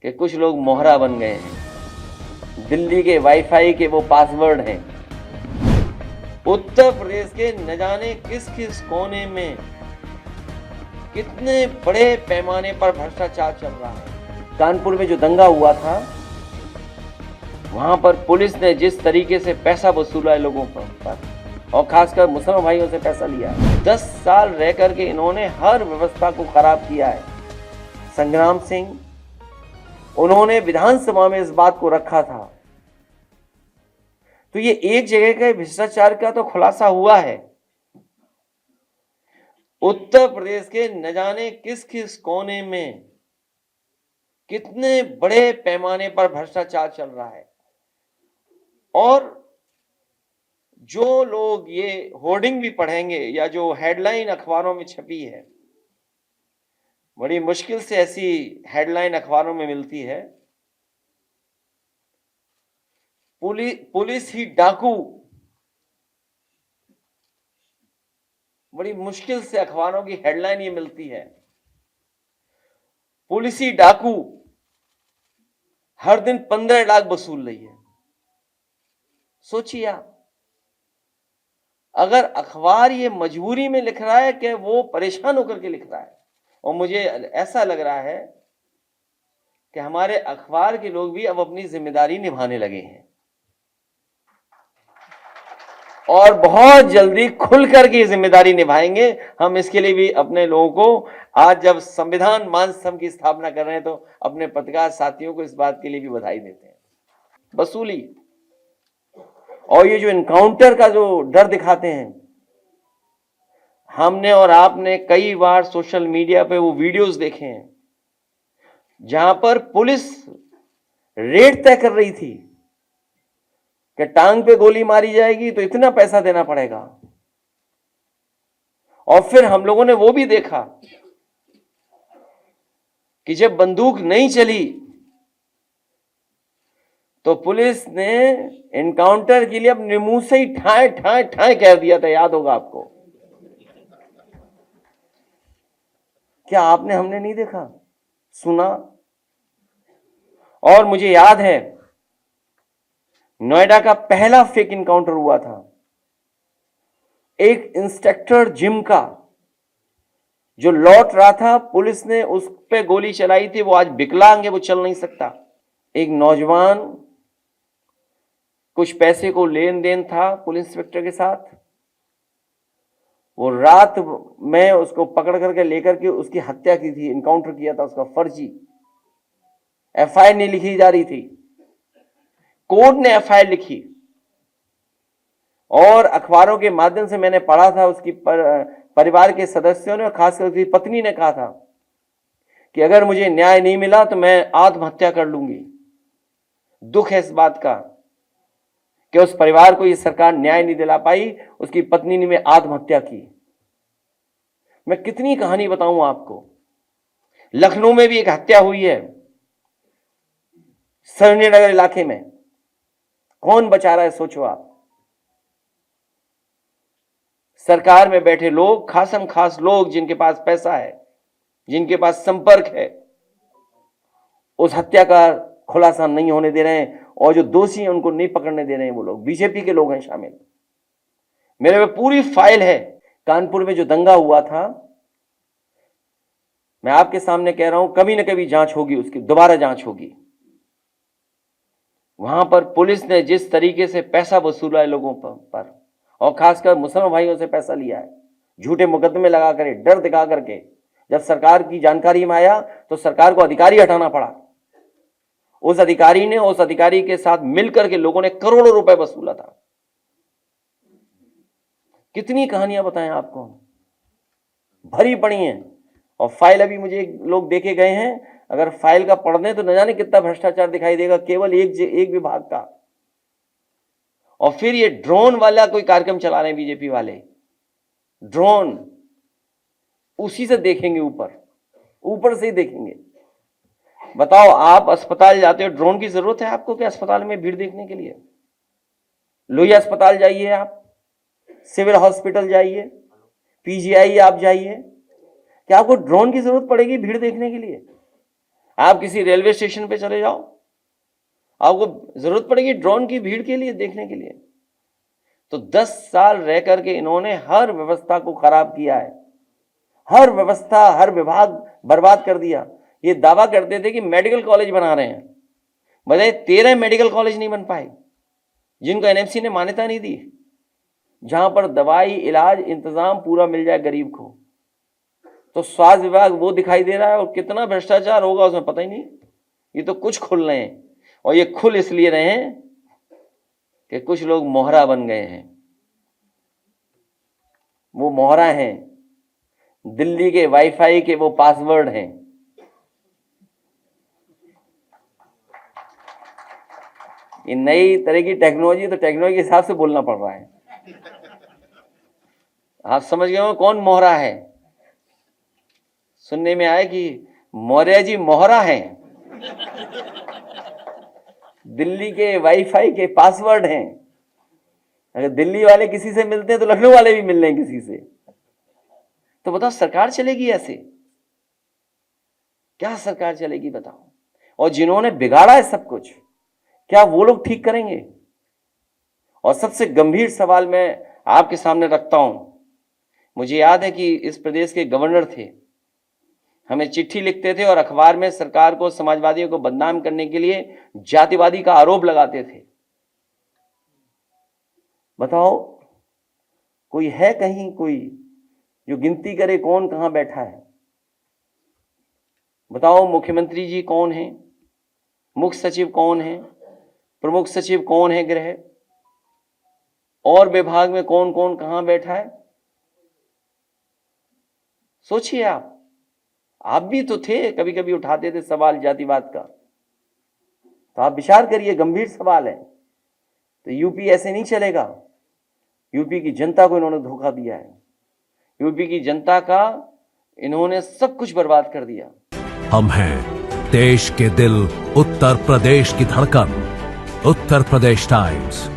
कि कुछ लोग मोहरा बन गए हैं। दिल्ली के वाईफाई के वो पासवर्ड हैं। उत्तर प्रदेश के न जाने किस किस कोने में कितने बड़े पैमाने पर भ्रष्टाचार चल रहा है। कानपुर में जो दंगा हुआ था, वहां पर पुलिस ने जिस तरीके से पैसा वसूला है लोगों पर और खासकर मुसलमान भाइयों से पैसा लिया है। 10 साल रह करके इन्होंने हर व्यवस्था को खराब किया है। संग्राम सिंह, उन्होंने विधानसभा में इस बात को रखा था। तो ये एक जगह के भ्रष्टाचार का तो खुलासा हुआ है। उत्तर प्रदेश के न जाने किस किस कोने में कितने बड़े पैमाने पर भ्रष्टाचार चल रहा है। और जो लोग ये होर्डिंग भी पढ़ेंगे या जो हेडलाइन अखबारों में छपी है, बड़ी मुश्किल से ऐसी हेडलाइन अखबारों में मिलती है, पुलिस ही डाकू। बड़ी मुश्किल से अखबारों की हेडलाइन ये मिलती है, पुलिस ही डाकू हर दिन 15 लाख वसूल रही है। सोचिए आप, अगर अखबार ये मजबूरी में लिख रहा है कि वो परेशान होकर के लिख रहा है, और मुझे ऐसा लग रहा है कि हमारे अखबार के लोग भी अब अपनी जिम्मेदारी निभाने लगे हैं और बहुत जल्दी खुल करके जिम्मेदारी निभाएंगे। हम इसके लिए भी अपने लोगों को, आज जब संविधान मान स्तंभ की स्थापना कर रहे हैं, तो अपने पत्रकार साथियों को इस बात के लिए भी बधाई देते हैं। वसूली और ये जो इनकाउंटर का जो डर दिखाते हैं, हमने और आपने कई बार सोशल मीडिया पे वो वीडियोस देखे हैं जहां पर पुलिस रेट तय कर रही थी कि टांग पे गोली मारी जाएगी तो इतना पैसा देना पड़ेगा। और फिर हम लोगों ने वो भी देखा कि जब बंदूक नहीं चली तो पुलिस ने एनकाउंटर के लिए अपने मुंह से ही ठाए ठाए ठाए कह दिया था। याद होगा आपको? क्या आपने, हमने नहीं देखा, सुना? और मुझे याद है नोएडा का पहला फेक इनकाउंटर हुआ था। एक इंस्ट्रक्टर जिम का जो लौट रहा था, पुलिस ने उस पे गोली चलाई थी। वो आज विकलांग है, वो चल नहीं सकता। एक नौजवान, कुछ पैसे को लेन देन था पुलिस इंस्पेक्टर के साथ, वो रात में उसको पकड़ करके लेकर के उसकी हत्या की थी, इनकाउंटर किया था उसका फर्जी। एफआईआर नहीं लिखी जा रही थी, कोर्ट ने एफआईआर लिखी और अखबारों के माध्यम से मैंने पढ़ा था। उसकी परिवार के सदस्यों ने, खासकर उसकी पत्नी ने कहा था कि अगर मुझे न्याय नहीं मिला तो मैं आत्महत्या कर लूंगी। दुख है इस बात का कि उस परिवार को ये सरकार न्याय नहीं दिला पाई, उसकी पत्नी ने आत्महत्या की। मैं कितनी कहानी बताऊं आपको। लखनऊ में भी एक हत्या हुई है, सरनी नगर इलाके में। कौन बचा रहा है, सोचो आप। सरकार में बैठे लोग, खासम खास लोग जिनके पास पैसा है, जिनके पास संपर्क है, उस हत्या का खुलासा नहीं होने दे रहे हैं और जो दोषी हैं उनको नहीं पकड़ने दे रहे हैं। वो लोग बीजेपी के लोग हैं शामिल। मेरे में पूरी फाइल है। कानपुर में जो दंगा हुआ था, मैं आपके सामने कह रहा हूं, कभी ना कभी जांच होगी, उसकी दोबारा जांच होगी। वहां पर पुलिस ने जिस तरीके से पैसा वसूला है लोगों पर और खासकर मुसलमान भाइयों से पैसा लिया है, झूठे मुकदमे लगा कर, डर दिखा करके। जब सरकार की जानकारी में आया तो सरकार को अधिकारी हटाना पड़ा। उस अधिकारी ने, उस अधिकारी के साथ मिलकर के लोगों ने करोड़ों रुपए वसूला था। कितनी कहानियां बताएं आपको, भरी पड़ी हैं। और फाइल अभी मुझे लोग देके गए हैं, अगर फाइल का पढ़ दें तो न जाने कितना भ्रष्टाचार दिखाई देगा केवल एक विभाग का। और फिर ये ड्रोन वाला कोई कार्यक्रम चला रहे हैं बीजेपी वाले। ड्रोन उसी से देखेंगे, ऊपर से ही देखेंगे। बताओ, आप अस्पताल जाते हो, ड्रोन की जरूरत है आपको क्या अस्पताल में भीड़ देखने के लिए? लोहिया अस्पताल जाइए आप, सिविल हॉस्पिटल जाइए, पीजीआई आप जाइए, क्या आपको ड्रोन की जरूरत पड़ेगी भीड़ देखने के लिए? आप किसी रेलवे स्टेशन पे चले जाओ, आपको जरूरत पड़ेगी ड्रोन की भीड़ के लिए देखने के लिए। तो 10 साल रह करके इन्होंने हर व्यवस्था को खराब किया है, हर व्यवस्था, हर विभाग बर्बाद कर दिया। ये दावा करते थे कि मेडिकल कॉलेज बना रहे हैं, भले 13 मेडिकल कॉलेज नहीं बन पाए जिनको एनएमसी ने मान्यता नहीं दी, जहां पर दवाई, इलाज, इंतजाम पूरा मिल जाए गरीब को। तो स्वास्थ्य विभाग वो दिखाई दे रहा है, और कितना भ्रष्टाचार होगा उसमें पता ही नहीं। ये तो कुछ खुल रहे हैं, और ये खुल इसलिए रहे हैं कि कुछ लोग मोहरा बन गए हैं। वो मोहरा हैं, दिल्ली के वाईफाई के वो पासवर्ड हैं। ये नई तरह की टेक्नोलॉजी, तो टेक्नोलॉजी के हिसाब से बोलना पड़ रहा है। आप समझ गए हो कौन मोहरा है? सुनने में आया कि मौर्य जी मोहरा हैं, दिल्ली के वाईफाई के पासवर्ड हैं। अगर दिल्ली वाले किसी से मिलते हैं तो लखनऊ वाले भी मिल रहे हैं किसी से। तो बताओ सरकार चलेगी ऐसे? क्या सरकार चलेगी बताओ? और जिन्होंने बिगाड़ा है सब कुछ, क्या वो लोग ठीक करेंगे? और सबसे गंभीर सवाल मैं आपके सामने रखता हूं। मुझे याद है कि इस प्रदेश के गवर्नर थे, हमें चिट्ठी लिखते थे और अखबार में सरकार को, समाजवादियों को बदनाम करने के लिए जातिवादी का आरोप लगाते थे। बताओ कोई है कहीं कोई जो गिनती करे कौन कहां बैठा है? बताओ मुख्यमंत्री जी कौन है, मुख्य सचिव कौन है, प्रमुख सचिव कौन है गृह, और विभाग में कौन कौन कहां बैठा है? सोचिए आप भी तो थे, कभी कभी उठाते थे सवाल जातिवाद का। तो आप विचार करिए, गंभीर सवाल है। तो यूपी ऐसे नहीं चलेगा। यूपी की जनता को इन्होंने धोखा दिया है, यूपी की जनता का इन्होंने सब कुछ बर्बाद कर दिया। हम हैं देश के दिल, उत्तर प्रदेश की धड़कन, उत्तर प्रदेश टाइम्स।